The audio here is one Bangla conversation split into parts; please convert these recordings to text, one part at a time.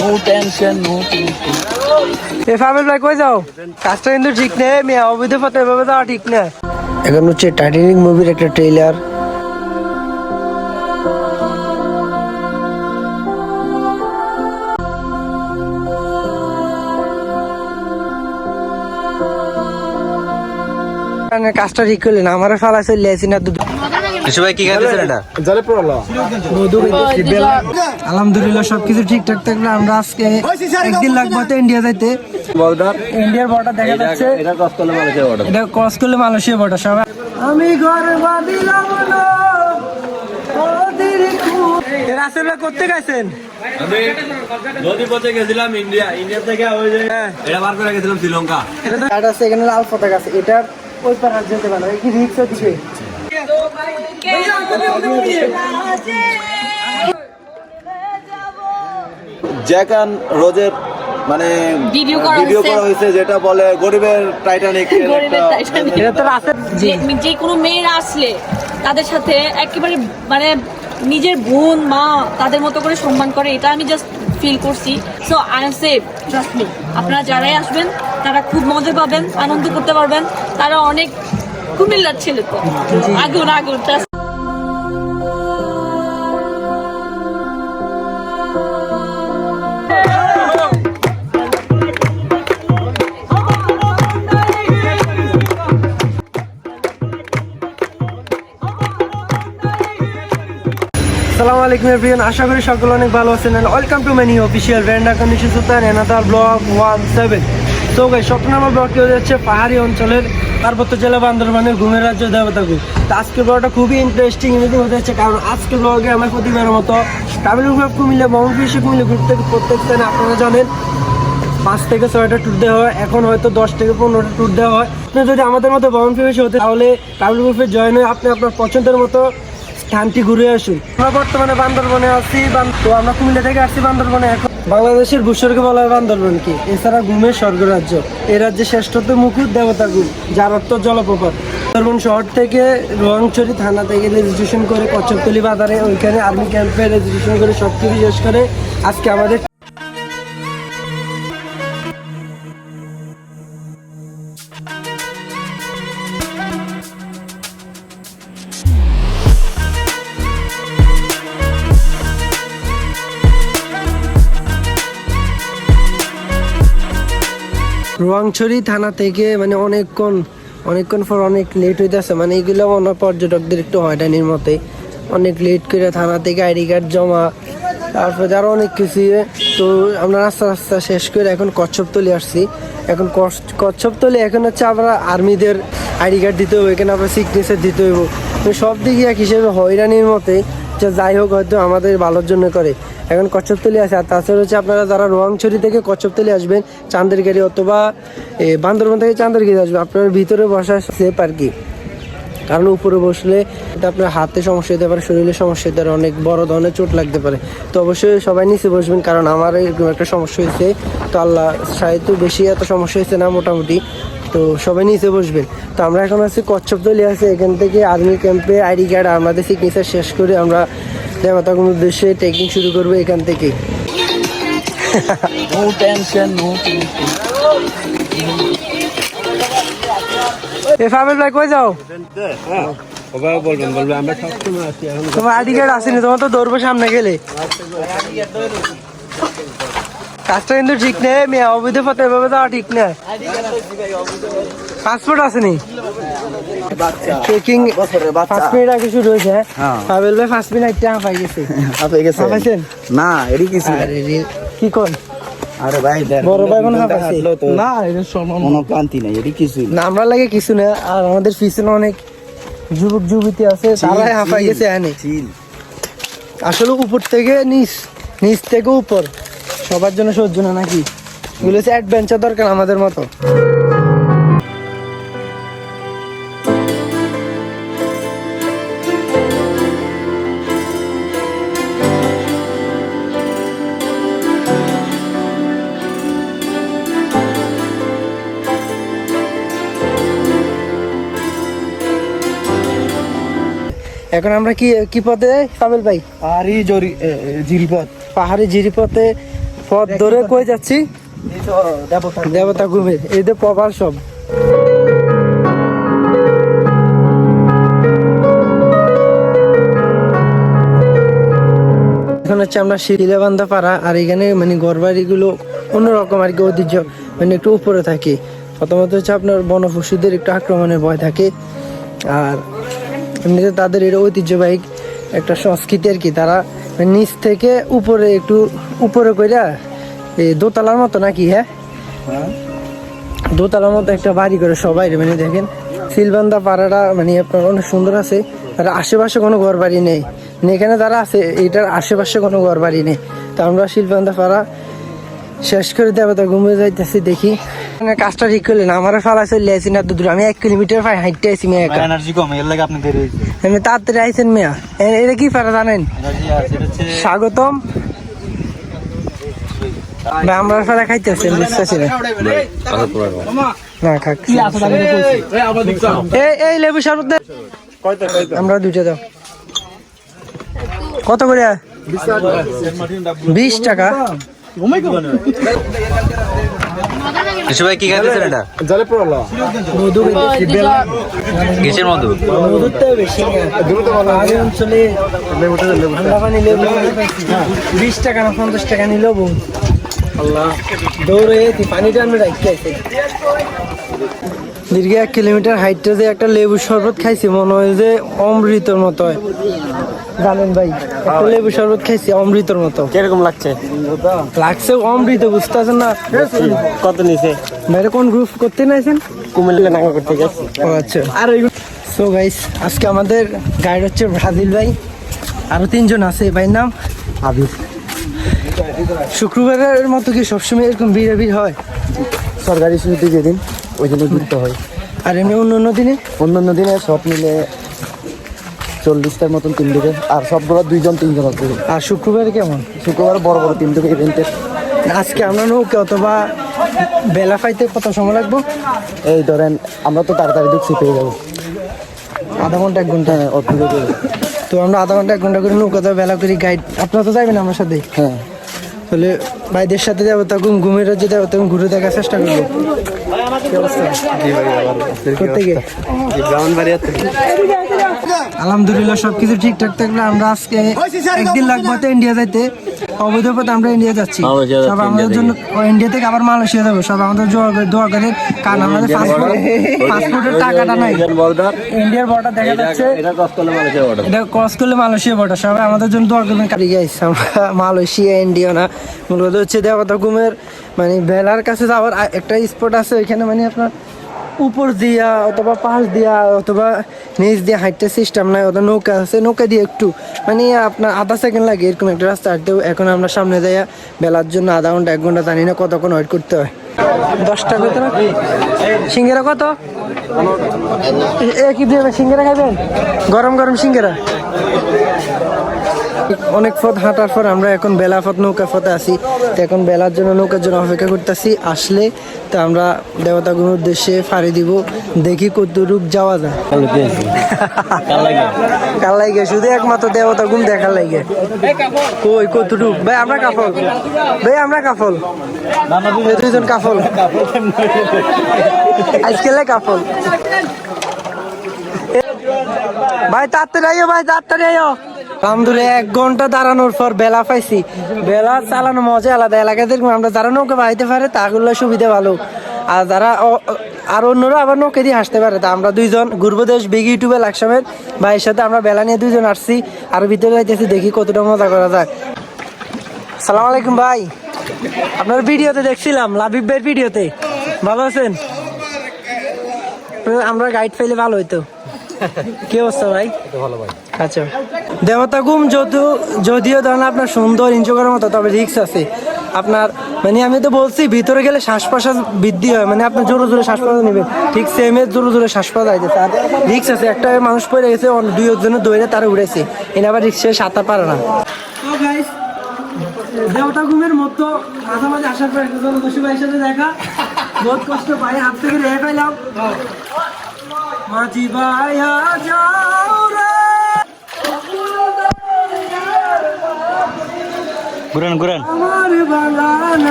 No tension no tension. এ ফামিল ভাই কই যাও? কাজটা কিন্তু ঠিক নেই, মেয়ে অবৈধ পথে এভাবে যাওয়া ঠিক না। এখন হচ্ছে টাইটানিক মুভির একটা ট্রেইলার। কাজটা ঠিক করলেন, আমারও ফালা চলে আসি না। আলহামদুলিল্লাহ সবকিছু ঠিকঠাক থাকলে আমরা আজকে একদিন লাগবে তো ইন্ডিয়া যাইতে। ইন্ডিয়ার বর্ডার দেখা যাচ্ছে, এটা ক্রস করলে মালয়েশিয়া বর্ডার। সবাই আমি ঘরে বাঁধিলাম করতে গেছেন? আমি নদী পথে গেছিলাম ইন্ডিয়া থেকে এটা বার করে গেছিলাম শ্রীলঙ্কা। এটা আছে এখানে লাল পতাকা আছে, এটার ওই পার যেতে পারে কি রিক্স দিবে। জ্যাকান রোজের মানে ভিডিও করা হয়েছে, যেটা বলে গরিবের টাইটানিক। যে কোনো মেয়েরা আসলে তাদের সাথে একেবারে মানে নিজের বোন মা তাদের মতো করে সম্মান করে, এটা আমি জাস্ট ফিল করছি। So I am safe, trust me. আপনারা যারাই আসবেন তারা খুব মজা পাবেন, আনন্দ করতে পারবেন। তারা অনেক কুমিল্লার ছেলে তো, আগুন আগুন। আসসালামু আলাইকুম এভরিওয়ান, আশা করি সকলে অনেক ভালো আছেন। Welcome to my new official brand condition Sultan another blog 17। তো গাইস, 17 নম্বর ব্লগটি হয়ে যাচ্ছে পাহাড়ি অঞ্চলের পার্বত্য জেলা বান্দরবানের ঘুমের রাজ্য দেবতাগুল। তো আজকের ব্লগটা খুবই ইন্টারেস্টিং হতে যাচ্ছে, কারণ আজকের ব্লগে আমার প্রতিবারের মতো ট্রাভেল গ্রুপ কুমিল্লা মহম্মদপুর কুমিল্লা ঘুরতে প্রত্যেক স্থানে আপনারা জানেন 5 থেকে 6টা ট্যুর দেওয়া হয়, এখন হয়তো 10 থেকে 15টা ট্যুর দেওয়া হয়। আপনি যদি আমাদের মতো ভ্রমণপ্রেমী হতে তাহলে ট্রাভেল গ্রুপে জয়েন হয়ে আপনি আপনার পছন্দের মতো স্থানটি ঘুরে আসুন। আমরা বর্তমানে বান্দরবনে আছি, তো আমরা কুমিল্লা থেকে আসছি বান্দরবনে। এখন বাংলাদেশের ভূস্বর্গ বলা হয় বান্দরবনকে, এছাড়া ঘুমের স্বর্গরাজ্য। এই রাজ্যের শ্রেষ্ঠত্ব মুকুট দেবতাগুল, যার অর্থ জলপ্রপাত। বান্দরবন শহর থেকে রোয়াংছড়ি থানা থেকে রেজিস্ট্রেশন করে কচ্ছপতলি বাজারে ওইখানে আর্মি ক্যাম্পে রেজিস্ট্রেশন করে সব কিছু শেষ করে আজকে আমাদের রোয়াংছড়ি থানা থেকে মানে অনেকক্ষণ পর অনেক লেট হইতেছে। মানে এগুলো মনে হয় পর্যটকদের একটু হয়রানির মতে অনেক লেট করে থানা থেকে আইডি কার্ড জমা, তারপর যারা অনেক কিছু। তো আমরা রাস্তা শেষ করে এখন কচ্ছপতলি আসছি। এখন কচ্ছপতলি এখন হচ্ছে আমরা আর্মিদের আইডি কার্ড দিতে হবে, এখানে আমরা সিগনেচার দিতে হইব। সব দিকে এক হিসেবে হয়রানির মতে, যে যাই হোক হয়তো আমাদের ভালোর জন্য করে। এখন কচ্ছপতলি আছে। আর তাছাড়া হচ্ছে আপনারা যারা রোয়াংছড়ি থেকে কচ্ছপতলি আসবেন চান্দের গাড়ি অথবা বান্দরবান থেকে চান্দের গাড়ি আসবেন, আপনার ভিতরে বসা সেফ আর কি। কারণ উপরে বসলে এটা আপনার হাতে সমস্যা হতে পারে, শরীরে সমস্যা হতে পারে, অনেক বড় ধরনের চোট লাগতে পারে। তো অবশ্যই সবাই নিচে বসবেন, কারণ আমার এরকম একটা সমস্যা হয়েছে। তো আল্লাহ সাহিত্য বেশি এত সমস্যা হয়েছে না মোটামুটি, তো সবাই নিচে বসবেন। তো আমরা এখন আছি কচ্ছপতলি আছে, এখান থেকে আর্মি ক্যাম্পে আইডি কার্ড আমাদের সিগনেচার শেষ করে আমরা দেবতাগুলোর উদ্দেশ্যে ট্রেকিং শুরু করবো এখান থেকে। No tension no tension. এ ফামিল ভাই কই যাও? বলবেন আমরা সবসময় আছি। এখন তোমার আইডি কার্ড আসেনি, তোমার তো দৌড়বো সামনে গেলে। কাজটা কিন্তু ঠিক নেই, মেয়ে অবৈধ পথে এভাবে যাওয়া ঠিক না। পাসপোর্ট আসেনি, ট্রেকিং 5 মিনিট আগে শুরু হয়েছে। ফামিল ভাই 5 মিনিট একটা হাঁপাই গেছে। হাঁপাইছেন না এরই কিছু কি কোন? আরে ভাই বড় ভাই মনে হাঁপাইছে না, এটা কোনো ক্লান্তি নাই, এরই কিছুই না। আমরা লাগে কিছু না, আর আমাদের পিছনে অনেক যুবক যুবতী আছে, তারাই হাঁপাই গেছে। আসলে উপর থেকে নিচ থেকে উপর সবার জন্য সহ্য না নাকি? এগুলো হচ্ছে অ্যাডভেঞ্চার দরকার আমাদের মতো। এখন আমরা কি পথে পাবেল ভাই? পাহাড়ি জিরিপথ। পাহাড়ি জিরিপথে পথ ধরে কই যাচ্ছি? দেবতা ঘুমে এই যে প্রবাল সব। এখন হচ্ছে আমরা শিলাবান্ধা পাড়া, আর এখানে মানে ঘর বাড়ি গুলো অন্যরকম আর কি ঐতিহ্য, মানে একটু উপরে থাকে। প্রথমত হচ্ছে আপনার বনপশুদের একটু আক্রমণের ভয় থাকে, আর এমনিতে তাদের এটা ঐতিহ্যবাহী একটা সংস্কৃতি আর কি। তারা নিচ থেকে উপরে একটু উপরে কইরা এই দোতলার মতো নাকি, হ্যাঁ দোতলার মতো একটা বাড়ি করে সবাই, মানে দেখেন শিলবান্ধা পাড়াটা মানে আপনার অনেক সুন্দর আছে। আর আশেপাশে কোনো ঘর বাড়ি নেই, এখানে যারা আছে এটার আশেপাশে কোনো ঘর বাড়ি নেই। তো আমরা শিলবান্ধা পাড়া শেষ করে দেবতা ঘুমিয়ে যাইতেছি। দেখি কাজটা ঠিক করলেন, আমার ফালা চলে আসি না দূর, আমি 1 কিলোমিটার হাইটে আছি মেয়ে, এনার্জি কম এর লাগে আপনি দেরি হইছে। আমি তাড়াতাড়ি আইছেন মেয়া। এটা কি পাড়া জানেন? স্বাগতম। আমরা ফালা খাইতেছি বুঝতেছি না, না খাক। এই লেবু শরবত দে, আমরা 2টা দাও। কত করে? 20 টাকা। ভাই কি খাইতেছেন এটা? মধু কিসের মধু? মধুর তো বেশি আমি অঞ্চলে ঠান্ডা পানি লেবু 20 টাকা না 50 টাকা নিল বউ। আল্লাহ দৌড়ে পানিটা আমি রাখতে আছি। দীর্ঘ 1 কিলোমিটার হাইটে যে একটা লেবু শরবত খাইছি, মনে হয় যে অমৃতর মতো হয়। জানেন ভাই, একটা লেবু শরবত খাইছি অমৃতর মতো। কিরকম লাগছে? লাগছে অমৃত, বুঝতেছেন না? কত নিছে? বাইরে কোন গ্রুপ করতে নাইছেন? কুমিল্লা নাঙ্গা করতে গেছি। ও আচ্ছা। আর সো গাইস, আজকে আমাদের গাইড হচ্ছে ব্রাজিল ভাই, আরো 3 জন আছে। ভাইয়ের নাম আবির। শুক্রবারের মতো কি সবসময় এরকম ভিড় হয়? সরকারি ছুটি যেদিন ওই জন্য ঘুরতে হয়। আর এমনি অন্য দিনে সব মিলে 40টার মতন টিম দেবে, আর সবগুলো 2-3 আছে। আর শুক্রবারে কেমন? শুক্রবার বড় বড় টিম দেবে ইভেন্টের। আজকে আমরা নৌকে অথবা বেলা পাইতে কত সময় লাগবো? এই ধরেন আমরা তো তাড়াতাড়ি ঢুকছি, পেয়ে যাবো আধা ঘন্টা 1 ঘন্টা। অদ্ভুত। তো আমরা আধা ঘন্টা 1 ঘন্টা করে নৌকাতে বেলা করি গাইড। আপনারা তো যাবেন আমার সাথে? হ্যাঁ, তাহলে ভাইদের সাথে যাবো, তখন ঘুমের যে যাবো তখন ঘুরে দেখার চেষ্টা করবো। আলহামদুলিল্লাহ সবকিছু ঠিকঠাক থাকলে আমরা আজকে একদিন লাগবে তো ইন্ডিয়া যাইতে। অবৈধ পথে আমরা ইন্ডিয়া যাচ্ছি। সব আমাদের জন্য ইন্ডিয়া থেকে আবার মালয়েশিয়া যাবো। সব আমাদের দোয়া করে, কারণ আমাদের পাসপোর্টের টাকাটা নাই। ইন্ডিয়ার বর্ডার দেখা যাচ্ছে, এটা ক্রস করলে মালয়েশিয়া বর্ডার। সবাই আমাদের জন্য দোয়া করবেন। কাটি গাইস, আমরা মালয়েশিয়া ইন্ডিয়া না, মূলত হচ্ছে দেবতা ঘুমের মানে বেলার কাছে যাওয়ার একটা স্পট আছে ওইখানে, মানে আপনার উপর দিয়া অথবা পাশ দিয়া অথবা নিচ দিয়ে হাইটটা সিস্টেম নাই, অথবা নৌকা আছে, নৌকা দিয়ে একটু মানে আপনার আধা সেকেন্ড লাগে এরকম একটা রাস্তা হাঁটতেও। এখন আমরা সামনে যাইয়া বেলার জন্য আধা ঘন্টা 1 ঘন্টা জানি না কতক্ষণ ওয়েট করতে হয়। 10 টাকা কত? সিঙ্গারা কত? কি দেবে? সিঙ্গারা খাবেন? গরম গরম সিঙ্গারা। অনেক পথ হাঁটার পর আমরা এখন বেলা পথ নৌকা পথে আসি। তো এখন বেলার জন্য নৌকার জন্য অপেক্ষা করতেছি, আসলে তো আমরা দেবতাগুলোর উদ্দেশ্যে ফাড়ি দিব। দেখি কতটুক যাওয়া যায়। কাল লাগে শুধু একমাত্র দেবতা গুম দেখার লাগে। কই কতটুক? ভাই আমরা কাফল, ভাই আমরা কাফল, 2 জন কাফল, আজকাল কাফল। ভাই তাড়াতাড়ি আইও, ভাই তাড়াতাড়ি আইও। আলহামদুলিল্লাহ 1 ঘন্টা দাঁড়ানোর পর বেলা পাইছি। বেলা চালানো মজা আলাদা। এলাকায় দেখুন আমরা যারা নৌকা বাইতে পারে তাগুলো সুবিধা ভালো, আর যারা আর অন্যরা আবার নৌকা দিয়ে হাসতে পারে। তা আমরা 2 জন ঘুরবো দেশ বিগ ইউটিউবে লাকসামের ভাইয়ের সাথে আমরা বেলা নিয়ে 2 জন আসছি, আর ভিতরে যাইতেছি, দেখি কতটা মজা করা যায়। সালাম আলাইকুম ভাই, আপনার ভিডিওতে দেখছিলাম, লাবিব ভাইয়ের ভিডিওতে। ভালো আছেন? আমরা গাইড পাইলে ভালো হইতো। কি অবস্থা ভাই? ভালো ভাই। আচ্ছা, দেবতা ঘুম যদিও ধরেন আপনার সুন্দর এনজয় করার মতো, তবে রিস্ক আছে আপনার। মানে আমি তো বলছি ভিতরে গেলে শ্বাস প্রশ্বাস বৃদ্ধি হয়, মানে আপনার জোরে জোরে শ্বাস প্রশ্বাস নেবেন, ঠিক সেমের জোরে জোরে শ্বাস প্রশ্বাস আইতেছে। আর রিস্ক আছে, একটা মানুষ পড়ে গেছে, 2 জনের দৌড়ে তারা উড়েছে, এনে আবার রিক্সে সাঁতার পারে না। দেবতা ঘুমের মতো মাঝামাঝি আসার পর একটা জলদস্যু ভাইয়ের সাথে দেখা, বহুত কষ্ট পাই, হাত থেকে রেহাই পাইলাম। মাঝি ভাইয়া যাও রে, ঘুরান ঘুরান। আমার বাংলা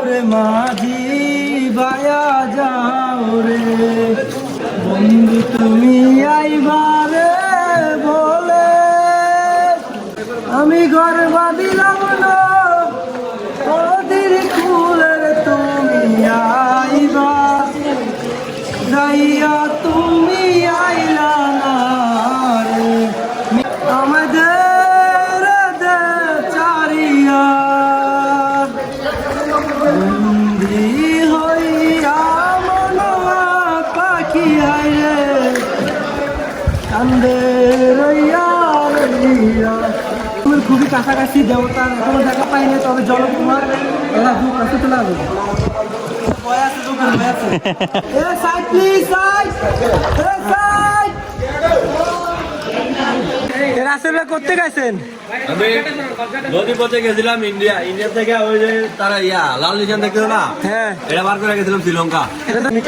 রে মাঝি বায়া যাও রে বন্ধু তুমি আইবারে বলে আমি ঘর বাঁধিলাম না ওদের ফুলের তুমি আইবা গাইয়া তুমি আইলা না রে আমাদের চারিয়া বন্দি হইয়া মনোয়া পাখি হাইরে কান্দে রইয়া রইয়া তুমি খুবই কাছাকাছি দেবতার এখনো দেখা পাইনি তবে জলকুমার এরা দু কাছে চলে আসবে করতে গেছেন আমি নদী পথে গেছিলাম ইন্ডিয়া থেকে ওই যে তারা লাল নিশান দেখছিল না, হ্যাঁ এটা বার করে গেছিলাম শ্রীলঙ্কা।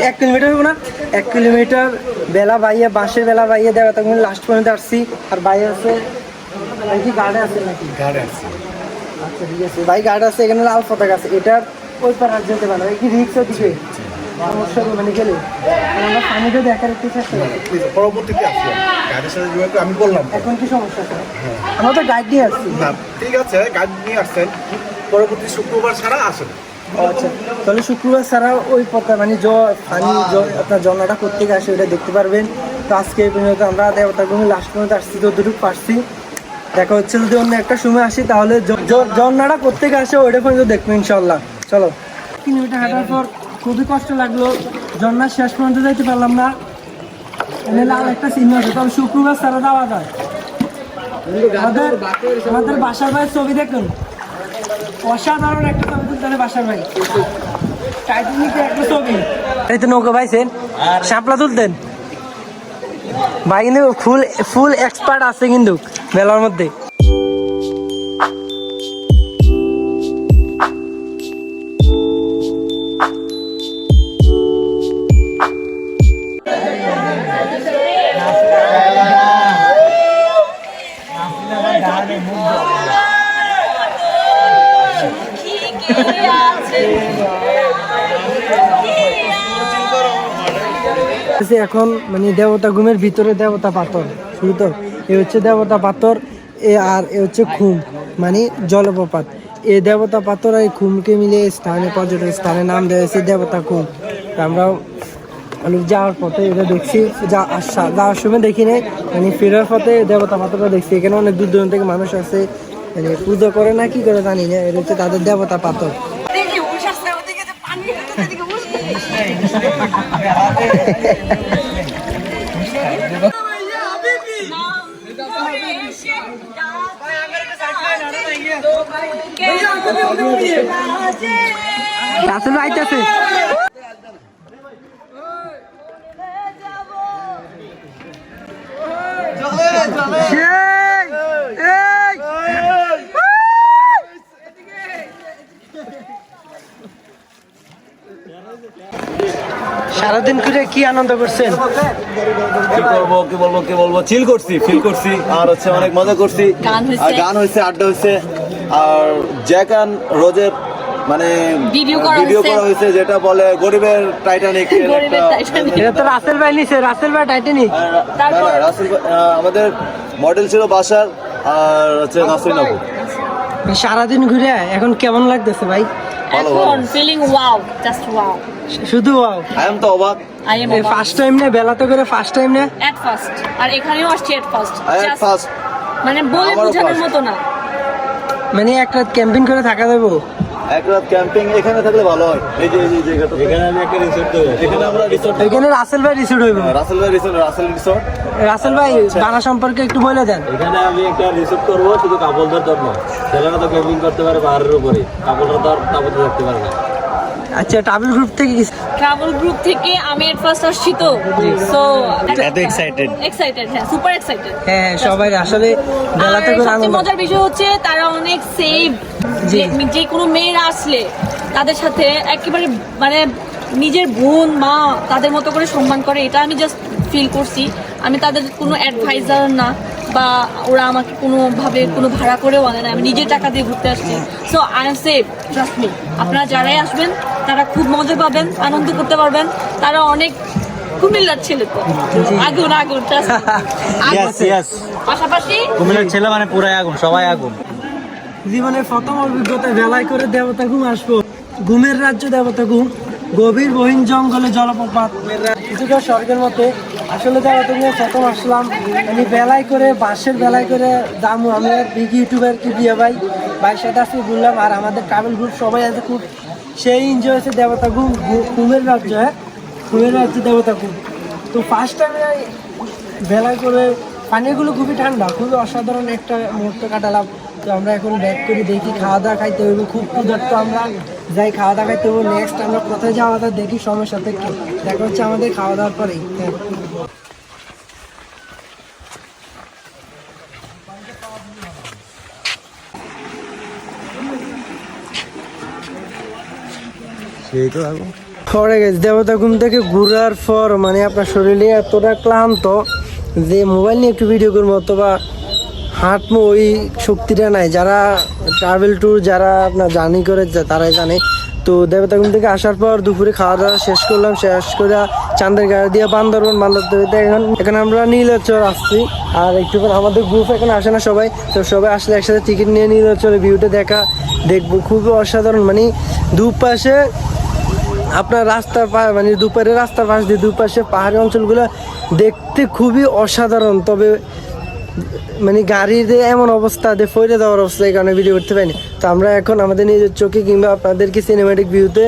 1 কিলোমিটার হবো না, 1 কিলোমিটার বেলা বাইয়ে বাসের বেলা বাইয়ে দেওয়া তখন লাস্ট পর্যন্ত আসছি। আর বাইরে আছে কি গার্ডে আছে নাকি? গার্ডে আছে। আচ্ছা ঠিক আছে ভাই, গার্ড আছে এখানে, লাল পতাকা আছে। এটার ওই পার হাত যেতে পারে কি রিক্স দিকে সমস্যা মানে গেলে আমরা পানিটা দেখার একটু চেষ্টা করি। পরবর্তীতে আসি গাড়ির সাথে যোগাযোগ আমি বললাম। এখন কি সমস্যা স্যার? আমরা তো গাইড দিয়ে আসছি। না ঠিক আছে, গাড়ি নিয়ে আসছেন, পরবর্তী শুক্রবার ছাড়া আসেন। আচ্ছা তাহলে শুক্রবার ছাড়া ওই পথে মানে পানি আপনার ঝর্ণাটা কোথেকে আসে ওটা দেখতে পারবেন। তো আজকে এই পর্যন্ত আমরা দেবতাভূমি লাস্ট পর্যন্ত আসছি, যতটুকু পারছি। দেখা হচ্ছে যদি অন্য একটা সময় আসি তাহলে ঝর্ণাটা কোথেকে আসে ওইটা পর্যন্ত দেখবো ইনশাল্লাহ। চলো 1 কিলোমিটার হাঁটার পর খুবই কষ্ট লাগলো, ঝর্ণার শেষ পর্যন্ত যাইতে পারলাম না। এনে লাল একটা চিহ্ন আছে, তবে শুক্রবার ছাড়া যাওয়া যায়। আমাদের বাসার ভাইয়ের ছবি দেখুন, অসাধারণ একটা ছবি তুলতে বাসার ভাই। টাইটানিকের একটা ছবি। এই তো নৌকা পাইছেন, শাপলা তুলতেন ভাই, কিন্তু ফুল এক্সপার্ট আছে কিন্তু মেলার মধ্যে। এখন মানে দেবতা ঘুমের ভিতরে দেবতা পাথর শুরু, তো এ হচ্ছে দেবতা পাথর, আর এ হচ্ছে খুম মানে জলপ্রপাত। এই দেবতা পাথর আর খুমকে মিলে স্থানে পর্যটন স্থানের নাম দেওয়া হয়েছে দেবতা খুম। আমরা যাওয়ার পথে এটা দেখছি, যাওয়ার সময় দেখি না, মানে ফেরার পথে দেবতা পাথরটা দেখছি। এখানে অনেক দূর দূরান্ত থেকে মানুষ আছে, মানে পুজো করে না কি করে জানি না, এটা হচ্ছে তাদের দেবতা পাথর। রাসেল আইতাছে, সারাদিন করে কি আনন্দ করছেন? কি বলবো চিল করছি, ফিল করছি, আর হচ্ছে অনেক মজা করছি, আর গান হয়েছে, আড্ডা হয়েছে, আর জ্যাক অ্যান্ড রোজের মানে ভিডিও করা হয়েছে, যেটা বলে গরিবের টাইটানিক। এটা তো রাসেল ভাই নিছে, রাসেল ভাই টাইটানিক। রাসেল আমাদের মডেল ছিল বাসার, আর হচ্ছে নাসরিন আপু। সারাদিন ঘুরে এখন কেমন লাগতেছে ভাই? এখন ফিলিং ওয়াও, জাস্ট ওয়াও, শুধু ওয়াও। আই এম তো অবাক। ফার্স্ট টাইম না, বেলাতে করে ফার্স্ট টাইম না, এট ফার্স্ট। আর এখানেও আসছি এট ফার্স্ট, ফার্স্ট মানে বলে বোঝানোর মতো না। মানে এক রাত ক্যাম্পিং করে থাকা যাবো। এক রাত ক্যাম্পিং এখানে থাকলে ভালো হয়। এই যে জায়গাটা, এখানে আমি একটা রিসোর্ট দেব, এখানে আমরা রিসোর্ট, এখানে রাসেল ভাই রিসোর্ট হইব। রাসেল ভাই রিসোর্ট, রাসেল ভাই বানা সম্পর্কে একটু বলে দেন। এখানে আমি একটা রিসোর্ট করবো শুধু কাপলদের জন্য। ছেলেরা তো ক্যাম্পিং করতে পারে পাহাড়ের উপরে, কাপলরা তো তাবুতে থাকতে পারে না। আচ্ছা ট্রাভেল গ্রুপ থেকে কি? ট্রাভেল গ্রুপ থেকে আমি এট ফার্স্ট আসছি, তো সো এত এক্সাইটেড, হ্যাঁ সুপার এক্সাইটেড। হ্যাঁ সবাই আসলে বেলাতে করে সবচেয়ে আনন্দ। মজার বিষয় হচ্ছে তারা অনেক সেফ, যে কোনো মেয়েরা আসলে তাদের সাথে একেবারে মানে নিজের বোন মা তাদের মতো করে সম্মান করে। এটা আমি জাস্ট ফিল করছি। আমি তাদের কোনো অ্যাডভাইজার না, বা ওরা আমাকে কোনোভাবে কোনো ভাড়া করেও আনে না, আমি নিজের টাকা দিয়ে ঘুরতে আসছি। So I am safe, trust me. আপনারা যারাই আসবেন তারা খুব মজা পাবেন, আনন্দ করতে পারবেন। তারা অনেক কুমিল্লার ছেলে তো আগুন আগুন trust me। পাশাপাশি কুমিল্লার ছেলে মানে পুরাই আগুন, সবাই আগুন। জীবনের প্রথম অভিজ্ঞতা বেলায় করে দেবতা ঘুম আসবো। ঘুমের রাজ্য দেবতা ঘুম, গভীর বহিন জঙ্গলে জলপ্রপাত, কিছুটা স্বর্গের মতে। আসলে দেবতা ঘুমে প্রথম আসলাম আমি বেলায় করে, বাসের বেলায় করে দামু। আমি আর বিগ ইউটিউবার কি দিয়ে ভাইয়ের সাথে আজকে ঘুরলাম, আর আমাদের ট্রাভেল গ্রুপ সবাই আছে, খুব সেই এনজয় হয়েছে। দেবতা ঘুম, ঘুমের রাজ্য, হ্যাঁ ঘুমের রাজ্য দেবতা ঘুম। তো ফার্স্ট টাইম বেলায় করে, পানিগুলো খুবই ঠান্ডা, খুবই অসাধারণ একটা মুহূর্ত কাটালাম। তো আমরা এখন ব্যাক করি, দেখি খাওয়া দাওয়া খাইতে হইব, খুব ক্ষুধার্ত আমরা, যাই খাওয়া দাওয়া খাইতে হইব। নেক্সট আমরা কোথায় যাওয়া দাওয়া দেখি সময়ের সাথে একটু দেখা হচ্ছে আমাদের খাওয়া দাওয়ার পরেই। হ্যাঁ পরে গেছে দেবতা ঘুম থেকে ঘুরার পর মানে আপনার শরীরে এতটা ক্লান্ত যে মোবাইল নিয়ে একটু ভিডিও করবো অথবা হাঁটবো ওই শক্তিটা নাই। যারা ট্রাভেল ট্যুর, যারা আপনার জার্নি করে তারাই জানে। তো দেবতা ঘুম থেকে আসার পর দুপুরে খাওয়া দাওয়া শেষ করলাম, শেষ করে চাঁদের গাড়ি দিয়ে বান্দরবন এখন আমরা নীলাচল আসছি। আর একটু আমাদের গ্রুপ এখন আসে না সবাই, তো সবাই আসলে একসাথে টিকিট নিয়ে নীলাচলে ভিউটা দেখবো। খুবই অসাধারণ, মানে দুপাশে আপনার রাস্তার মানে দুপারে রাস্তার পাশ দিয়ে দুপাশে পাহাড়ি অঞ্চলগুলো দেখতে খুবই অসাধারণ। তবে মানে গাড়িতে এমন অবস্থা ফইরে দেওয়ার অবস্থা, এই কারণে ভিডিও করতে পারিনি। তো আমরা এখন আমাদের নিজের চোখে কিংবা আপনাদেরকে সিনেম্যাটিক ভিউতে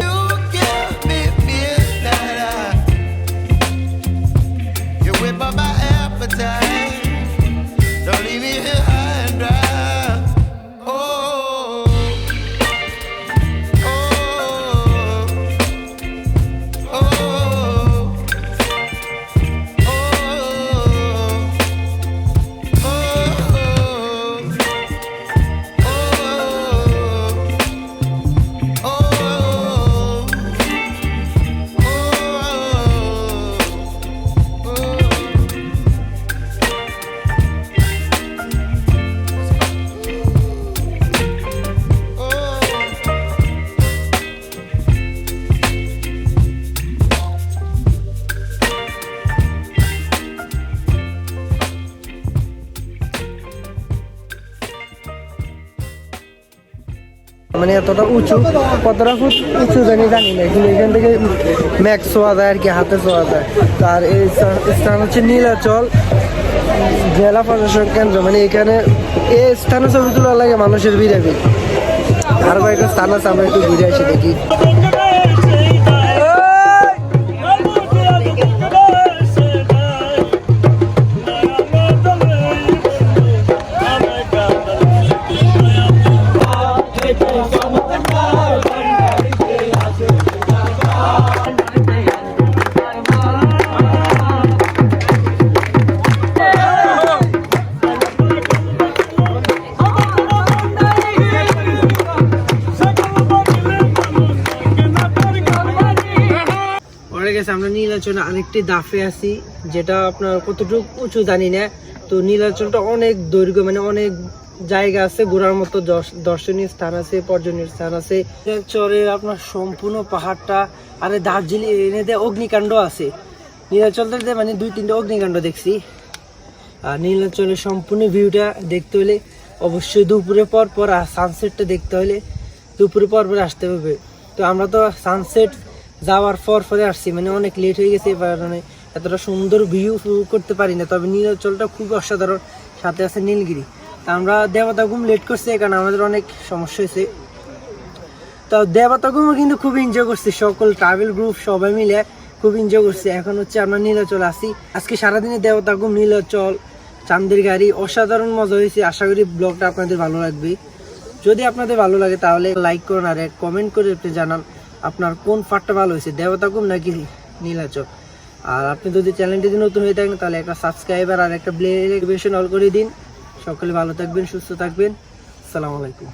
মানে এতটা উঁচু, কতটা ফুট উঁচু জানি না, কিন্তু এখান থেকে ম্যাক্স ছোঁয়া যায় আর কি, হাতে ছোঁয়া যায়। আর এই স্থান হচ্ছে নীলাচল জেলা প্রশাসন কেন্দ্র। মানে এখানে এই স্থানে ছবি তোলা লাগে মানুষের ভিড়ে। আর কয়েকটা স্থান আছে, আমরা একটু ঘুরে আসি দেখি। আমরা নীলাচলে আরেকটি দাফে আছি, যেটা আপনার কতটুকু উঁচু জানি না। তো নীলাচলটা অনেক দৈর্ঘ্য, মানে অনেক জায়গা আছে ঘোরার মতো, দর্শনীয় স্থান আছে, পর্যটনীয় স্থান আছে। নীলাচলের আপনার সম্পূর্ণ পাহাড়টা, আর দার্জিলিং এনেতে অগ্নিকাণ্ড আছে। নীলাচলতে মানে 2-3টা অগ্নিকাণ্ড দেখছি। আর নীলাচলের সম্পূর্ণ ভিউটা দেখতে হলে অবশ্যই দুপুরে পর আর সানসেটটা দেখতে হলে দুপুরে পর আসতে হবে। তো আমরা তো সানসেট যাওয়ার পরে আসছি, মানে অনেক লেট হয়ে গেছে, এই কারণে এতটা সুন্দর ভিউ করতে পারি না। তবে নীলাচলটা খুব অসাধারণ, সাথে আছে নীলগিরি। তা আমরা দেবতা ঘুম লেট করছি, কারণ আমাদের অনেক সমস্যা হয়েছে। তো দেবতা ঘুমও কিন্তু খুব এনজয় করছি, সকল ট্রাভেল গ্রুপ সবাই মিলে খুব এনজয় করছি। এখন হচ্ছে আমরা নীলাচল আসি। আজকে সারাদিনে দেবতা ঘুম, নীলাচল, চাঁদের গাড়ি, অসাধারণ মজা হয়েছে। আশা করি ব্লগটা আপনাদের ভালো লাগবে। যদি আপনাদের ভালো লাগে তাহলে লাইক করুন, আর কমেন্ট করে আপনি জানান আপনার কোন পার্টটা ভালো হয়েছে, দেবতা ঘুম নাকি নীলাচল। আর আপনি যদি চ্যানেলটি নতুন হয়ে থাকেন তাহলে একটা সাবস্ক্রাইবার আর একটা বেল আইকন অল করে দিন। সকলে ভালো থাকবেন, সুস্থ থাকবেন। আসসালামু আলাইকুম।